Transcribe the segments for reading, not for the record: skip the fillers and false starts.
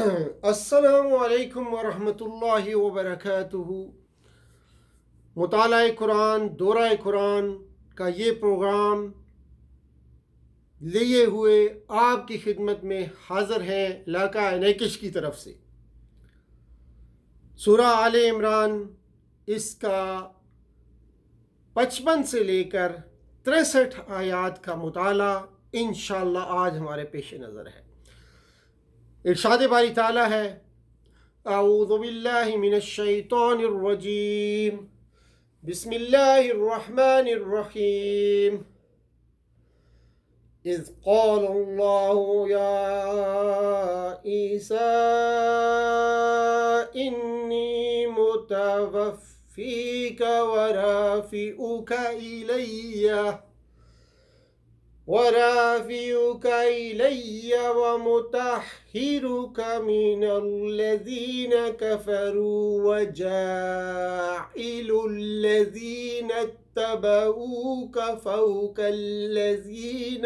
السلام علیکم ورحمۃ اللہ وبرکاتہ۔ مطالعہ قرآن، دورہ قرآن کا یہ پروگرام لیے ہوئے آپ کی خدمت میں حاضر ہیں علاقہ نیکش کی طرف سے۔ سورہ آل عمران اس کا 55 سے لے کر 63 آیات کا مطالعہ انشاءاللہ آج ہمارے پیش نظر ہے۔ ارشاد باری تعالیٰ ہے، اعوذ باللہ من الشیطان الرجیم، بسم اللہ الرحمن الرحیم۔ اذ قال اللہ یا عیسیٰ انی متوفیک ورافعک إلي ومطهرك من الذين كفروا وجاعل الذين اتبعوك فوق الذين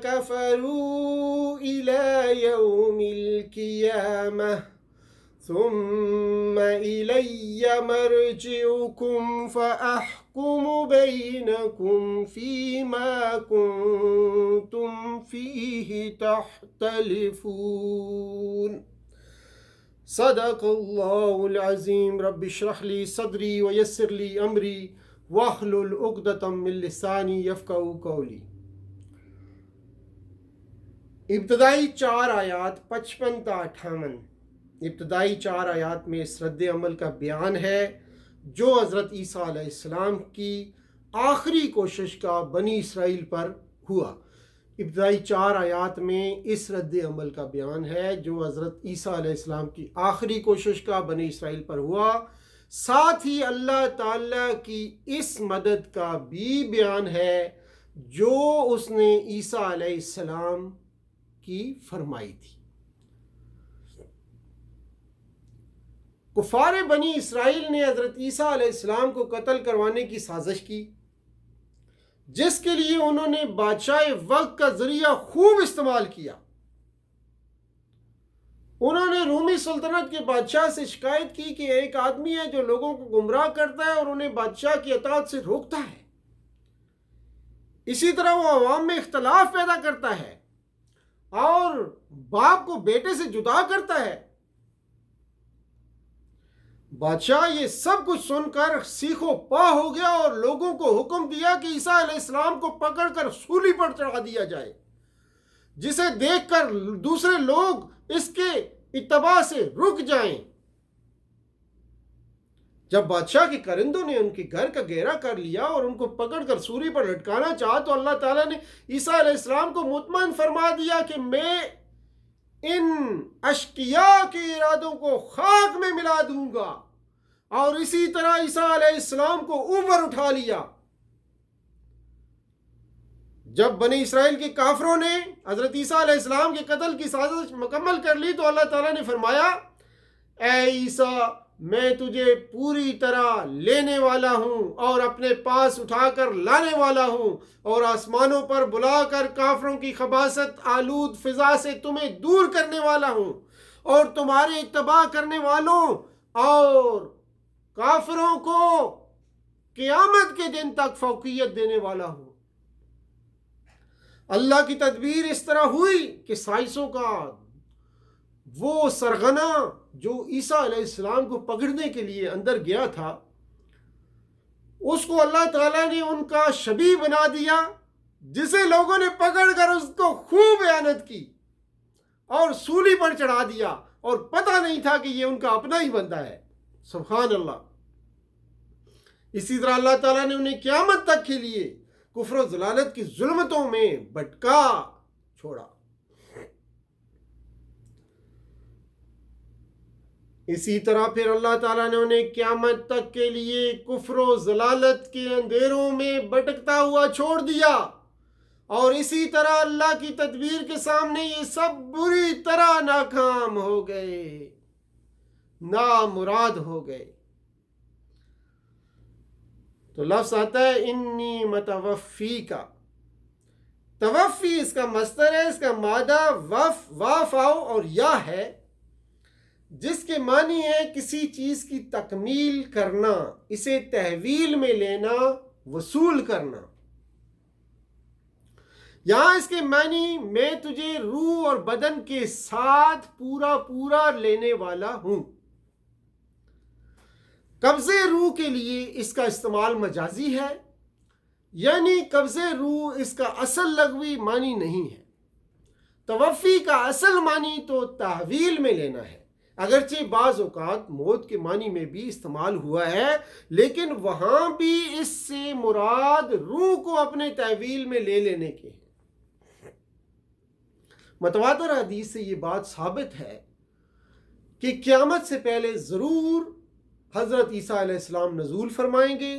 كفروا إلى يوم القيامة ثم إلي مرجعكم فأحكم بينكم فيما كنتم فيه تختلفون۔ صدق اللہ العظیم۔ رب اشرح لی صدری ویسر لی امری واحلل عقدۃ من لسانی یفقہوا قولی۔ ابتدائی 4 آیات 55 تا 58، ابتدائی 4 آیات میں اس رد عمل کا بیان ہے جو حضرت عیسیٰ علیہ السلام کی آخری کوشش کا بنی اسرائیل پر ہوا۔ ابتدائی 4 آیات میں اس رد عمل کا بیان ہے جو حضرت عیسیٰ علیہ السلام کی آخری کوشش کا بنی اسرائیل پر ہوا، ساتھ ہی اللہ تعالیٰ کی اس مدد کا بھی بیان ہے جو اس نے عیسیٰ علیہ السلام کی فرمائی تھی۔ کفار بنی اسرائیل نے حضرت عیسیٰ علیہ السلام کو قتل کروانے کی سازش کی، جس کے لیے انہوں نے بادشاہ وقت کا ذریعہ خوب استعمال کیا۔ انہوں نے رومی سلطنت کے بادشاہ سے شکایت کی کہ ایک آدمی ہے جو لوگوں کو گمراہ کرتا ہے اور انہیں بادشاہ کی اطاعت سے روکتا ہے، اسی طرح وہ عوام میں اختلاف پیدا کرتا ہے اور باپ کو بیٹے سے جدا کرتا ہے۔ بادشاہ یہ سب کچھ سن کر سیخ و پا ہو گیا اور لوگوں کو حکم دیا کہ عیسیٰ علیہ السلام کو پکڑ کر سولی پر چڑھا دیا جائے، جسے دیکھ کر دوسرے لوگ اس کے اتباع سے رک جائیں۔ جب بادشاہ کے کرندوں نے ان کے گھر کا گھیرا کر لیا اور ان کو پکڑ کر سولی پر لٹکانا چاہا تو اللہ تعالیٰ نے عیسیٰ علیہ السلام کو مطمئن فرما دیا کہ میں ان اشقیاء کے ارادوں کو خاک میں ملا دوں گا، اور اسی طرح عیسیٰ علیہ السلام کو اوپر اٹھا لیا۔ جب بنی اسرائیل کے کافروں نے حضرت عیسیٰ علیہ السلام کے قتل کی سازش مکمل کر لی تو اللہ تعالیٰ نے فرمایا، اے عیسیٰ میں تجھے پوری طرح لینے والا ہوں اور اپنے پاس اٹھا کر لانے والا ہوں، اور آسمانوں پر بلا کر کافروں کی خباثت آلود فضا سے تمہیں دور کرنے والا ہوں، اور تمہارے اتباع کرنے والوں اور کافروں کو قیامت کے دن تک فوقیت دینے والا ہوں۔ اللہ کی تدبیر اس طرح ہوئی کہ سائنسوں کا وہ سرغنہ جو عیسیٰ علیہ السلام کو پکڑنے کے لیے اندر گیا تھا، اس کو اللہ تعالیٰ نے ان کا شبیہ بنا دیا، جسے لوگوں نے پکڑ کر اس کو خوب اعانت کی اور سولی پر چڑھا دیا، اور پتہ نہیں تھا کہ یہ ان کا اپنا ہی بندہ ہے۔ سبحان اللہ۔ اسی طرح اللہ تعالیٰ نے انہیں قیامت تک کے لیے کفر و ضلالت کی ظلمتوں میں بھٹکا چھوڑا۔ اسی طرح پھر اللہ تعالیٰ نے انہیں قیامت تک کے لیے کفر و ضلالت کے اندھیروں میں بھٹکتا ہوا چھوڑ دیا، اور اسی طرح اللہ کی تدبیر کے سامنے یہ سب بری طرح ناکام ہو گئے، نامراد ہو گئے۔ تو لفظ آتا ہے انی متوفی کا، توفی اس کا مصدر ہے، اس کا مادہ واف آؤ اور یا ہے، جس کے معنی ہے کسی چیز کی تکمیل کرنا، اسے تحویل میں لینا، وصول کرنا۔ یہاں اس کے معنی میں تجھے روح اور بدن کے ساتھ پورا لینے والا ہوں۔ قبضے روح کے لیے اس کا استعمال مجازی ہے، یعنی قبضے روح اس کا اصل لغوی معنی نہیں ہے۔ توفی کا اصل معنی تو تحویل میں لینا ہے، اگرچہ بعض اوقات موت کے معنی میں بھی استعمال ہوا ہے، لیکن وہاں بھی اس سے مراد روح کو اپنے تحویل میں لے لینے کے ہیں۔ متواتر حدیث سے یہ بات ثابت ہے کہ قیامت سے پہلے ضرور حضرت عیسیٰ علیہ السلام نزول فرمائیں گے،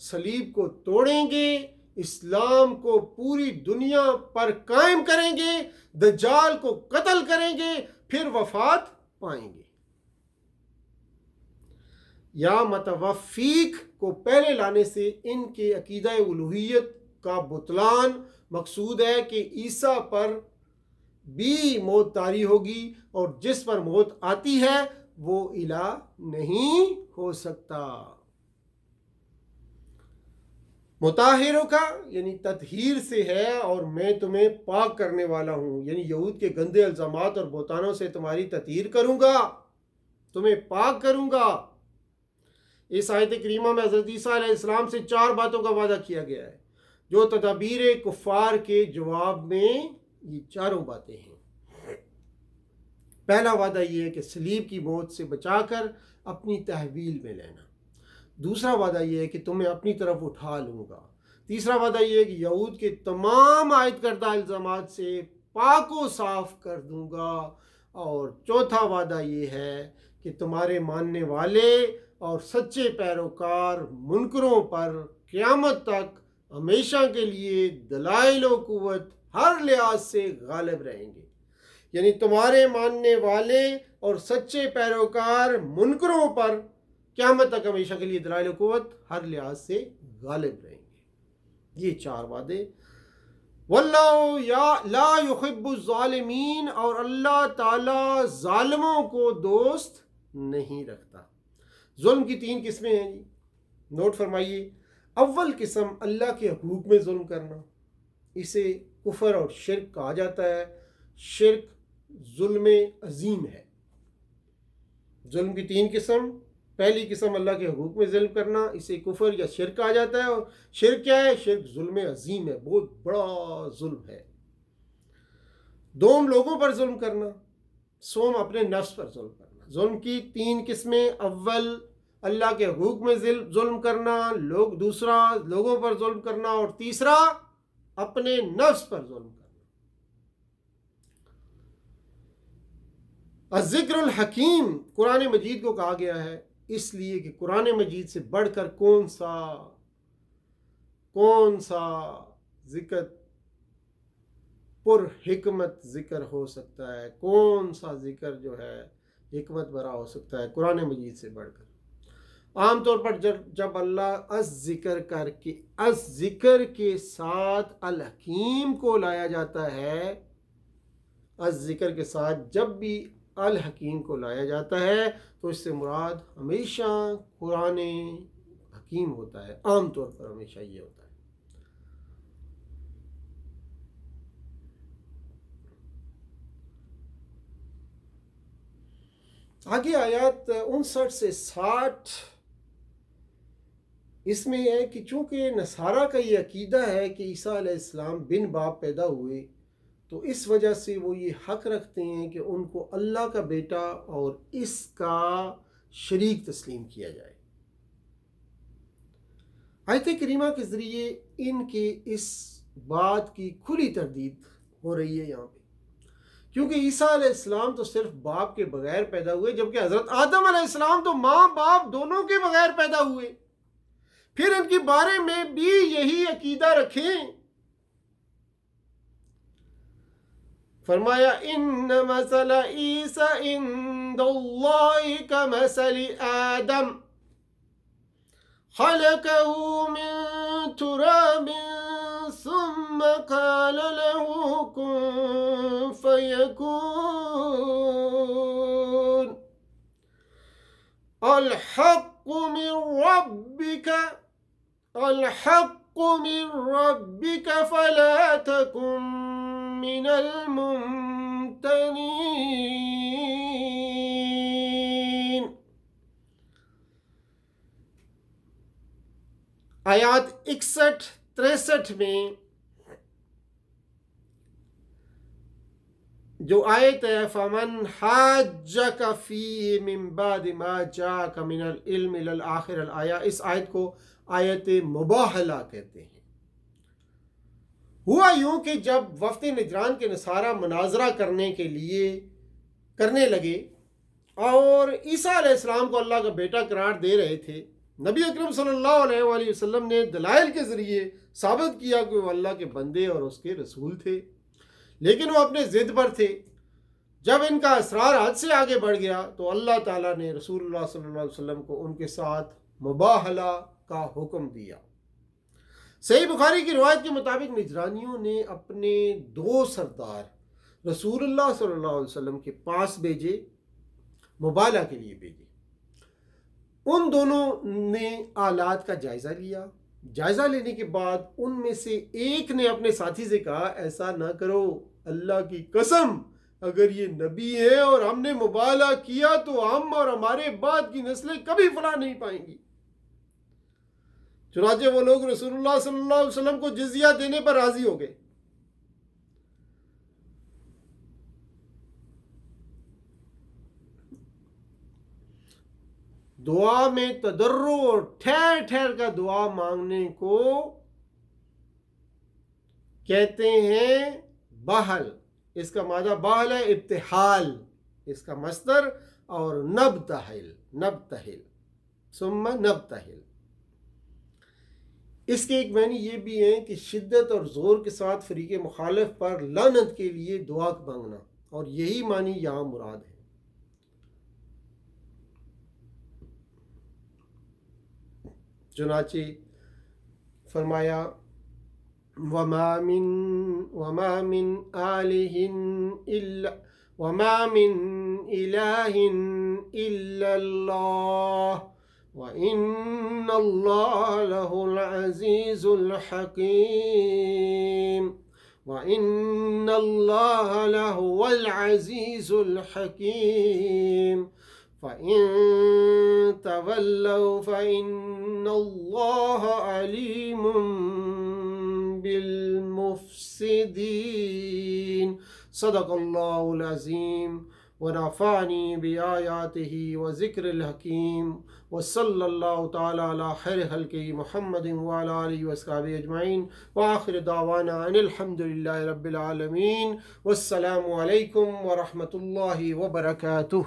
صلیب کو توڑیں گے، اسلام کو پوری دنیا پر قائم کریں گے، دجال کو قتل کریں گے، پھر وفات پائیں گے۔ یا متوفیق کو پہلے لانے سے ان کے عقیدہ الوہیت کا بطلان مقصود ہے کہ عیسیٰ پر بھی موت طاری ہوگی، اور جس پر موت آتی ہے وہ الہ نہیں ہو سکتا۔ مطہروں کا یعنی تطہیر سے ہے، اور میں تمہیں پاک کرنے والا ہوں، یعنی یہود کے گندے الزامات اور بہتانوں سے تمہاری تطہیر کروں گا، تمہیں پاک کروں گا۔ اس آیت کریمہ میں حضرت عیسیٰ علیہ السلام سے 4 باتوں کا وعدہ کیا گیا ہے، جو تدابیر کفار کے جواب میں یہ 4 باتیں ہیں۔ پہلا وعدہ یہ ہے کہ صلیب کی موت سے بچا کر اپنی تحویل میں لینا۔ دوسرا وعدہ یہ ہے کہ تمہیں اپنی طرف اٹھا لوں گا۔ تیسرا وعدہ یہ ہے کہ یہود کے تمام عائد کردہ الزامات سے پاک و صاف کر دوں گا۔ اور چوتھا وعدہ یہ ہے کہ تمہارے ماننے والے اور سچے پیروکار منکروں پر قیامت تک ہمیشہ کے لیے دلائل و قوت ہر لحاظ سے غالب رہیں گے، یعنی تمہارے ماننے والے اور سچے پیروکار منکروں پر قیامت تک ہمیشہ کے لیے دلائل و قوت ہر لحاظ سے غالب رہیں گے۔ یہ 4 وعدے۔ واللہ لا یحب الظالمین، اور اللہ تعالی ظالموں کو دوست نہیں رکھتا۔ ظلم کی 3 قسمیں ہیں جی، نوٹ فرمائیے۔ اول قسم اللہ کے حقوق میں ظلم کرنا، اسے کفر اور شرک کہا جاتا ہے۔ شرک ظلم عظیم ہے۔ ظلم کی 3 قسم۔ پہلی قسم اللہ کے حقوق میں ظلم کرنا، اسے کفر یا شرک کہا جاتا ہے۔ اور شرک کیا ہے؟ شرک ظلم عظیم ہے، بہت بڑا ظلم ہے۔ دوم لوگوں پر ظلم کرنا، سوم اپنے نفس پر ظلم کرنا۔ ظلم کی 3 قسمیں، اول اللہ کے حقوق میں ظلم کرنا، دوسرا لوگوں پر ظلم کرنا، اور تیسرا اپنے نفس پر ظلم کرنا۔ الذکر الحکیم قرآن مجید کو کہا گیا ہے اس لیے کہ قرآن مجید سے بڑھ کر کون سا ذکر پر حکمت ذکر ہو سکتا ہے، کون سا ذکر جو ہے حکمت بھرا ہو سکتا ہے قرآن مجید سے بڑھ کر۔ عام طور پر جب اللہ از ذکر کے ساتھ الحکیم کو لایا جاتا ہے، از ذکر کے ساتھ جب بھی الحکیم کو لایا جاتا ہے تو اس سے مراد ہمیشہ قرآن حکیم ہوتا ہے، عام طور پر ہمیشہ یہ ہوتا ہے۔ آگے آیات 59 سے 60 اس میں ہے کہ چونکہ نصارہ کا یہ عقیدہ ہے کہ عیسیٰ علیہ السلام بن باپ پیدا ہوئے، تو اس وجہ سے وہ یہ حق رکھتے ہیں کہ ان کو اللہ کا بیٹا اور اس کا شریک تسلیم کیا جائے۔ آیت کریمہ کے ذریعے ان کے اس بات کی کھلی تردید ہو رہی ہے یہاں پہ، کیونکہ عیسیٰ علیہ السلام تو صرف باپ کے بغیر پیدا ہوئے، جبکہ حضرت آدم علیہ السلام تو ماں باپ دونوں کے بغیر پیدا ہوئے۔ پھر ان کے بارے میں بھی یہی عقیدہ رکھیں۔ فرمایا ان مثل عیسیٰ عند اللہ کمثل آدم خلقه من تراب ثم ثم قال له كن فيكون الحق من ربك الحق من ربك فلا تكن من الممتنين. آیات 61-63 میں جو آیت ہے فمن حاجک فیہ من بعد ما جاءک من العلم الی الآخر الآیہ، اس آیت کو آیت مباہلہ کہتے ہیں۔ ہوا یوں کہ جب وفد نجران کے نصارہ مناظرہ کرنے لگے اور عیسیٰ علیہ السلام کو اللہ کا بیٹا قرار دے رہے تھے، نبی اکرم صلی اللہ علیہ وآلہ وسلم نے دلائل کے ذریعے ثابت کیا کہ وہ اللہ کے بندے اور اس کے رسول تھے، لیکن وہ اپنے ضد پر تھے۔ جب ان کا اسرار حد سے آگے بڑھ گیا تو اللہ تعالیٰ نے رسول اللہ صلی اللہ علیہ وسلم کو ان کے ساتھ مباہلہ کا حکم دیا۔ صحیح بخاری کی روایت کے مطابق نجرانیوں نے اپنے 2 سردار رسول اللہ صلی اللہ علیہ وسلم کے پاس بھیجے، مباہلہ کے لیے بھیجے۔ ان دونوں نے آلات کا جائزہ لیا۔ جائزہ لینے کے بعد ان میں سے ایک نے اپنے ساتھی سے کہا ایسا نہ کرو، اللہ کی قسم اگر یہ نبی ہے اور ہم نے مباہلہ کیا تو ہم اور ہمارے بعد کی نسلیں کبھی فلاح نہیں پائیں گی۔ چنانچہ وہ لوگ رسول اللہ صلی اللہ علیہ وسلم کو جزیہ دینے پر راضی ہو گئے۔ دعا میں تضرع اور ٹھہر ٹھہر کا دعا مانگنے کو کہتے ہیں بہل۔ اس کا مادہ بہل ہے، ابتحال اس کا مصدر، اور نبتہل ثم نبتہل۔ اس کے ایک معنی یہ بھی ہے کہ شدت اور زور کے ساتھ فریق مخالف پر لعنت کے لیے دعا مانگنا، اور یہی معنی یہاں مراد ہے۔ چنانچہ فرمایا وما من إله إلا الله وإن الله له العزيز الحكيم وإن الله لهو العزيز الحكيم فإن تولوا فإن الله عليم بالمفسدين۔ صدق اللہ العظیم ونفعنی بآیاتہ وذکر الحکیم، وصلی اللہ تعالی علی خیر خلقہ محمد وعلی آلہ وصحبہ اجمعین، وآخر دعوانا ان الحمد للہ رب العالمین، والسلام علیکم ورحمۃ اللہ وبرکاتہ۔